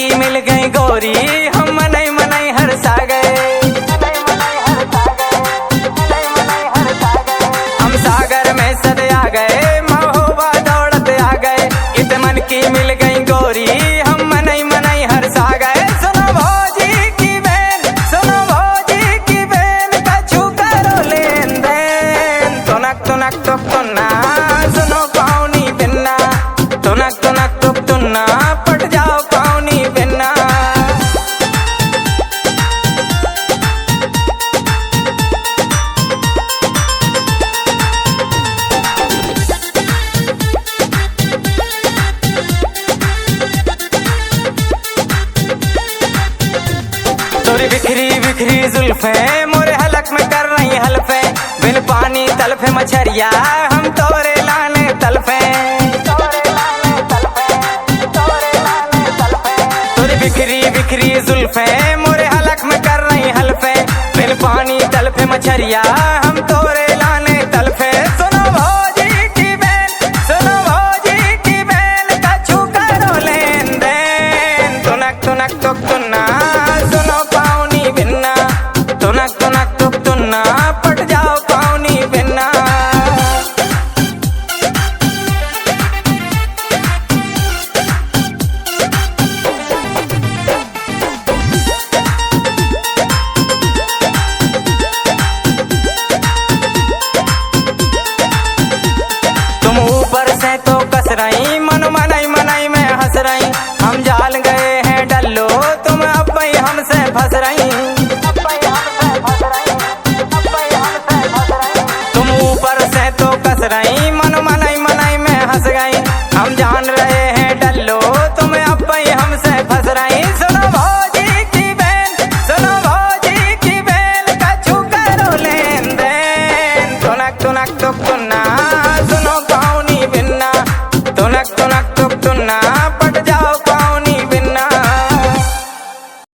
की मिल गई गोरी, हम मनई मनई हरसा गए। हम सागर में सद आ गए, महोबा दौड़त आ गए। इत मन की मिल गई गोरी, हम मनई मनई हरसा गए। सुनो भौजी की बहन, सुनो भौजी की बहन, कछु करो लेन देन। तुनक तुनक तुक तुन्ना, सुनो पाउनी बिन्ना। तुनक तुनक तुक तुन्ना, पट जाओ पाउनी बिन्ना। तोरी बिखरी बिखरी जुल्फें मोरे हलक में कर रही हल्फे। बिन पानी तलफे मछरिया, हम तोरे लाने तलफे। तोरी बिखरी बिखरी जुल्फें मोरे हलक में कर रही हल्फे। बिन पानी तलफे मछरिया, हम तोरे लाने तलफे। सुनो भौजी की बहन, सुनो भौजी की बहन, कछु करो लेन देन। तुनक तुनक तुक तुन्ना, सुनो पाउनी बिन्ना। तुनक तुनक तुक तुन्ना, पट जाओ पाउनी बिन्ना। तुम ऊपर से तो कस रही, मन मनई मनई में हंस रही। हम जाल गए हैं डल्लो, तुम अब भी हमसे फंस रही। तुम ऊपर से तो कस रही, मन मनई मनई में हंस गई। हम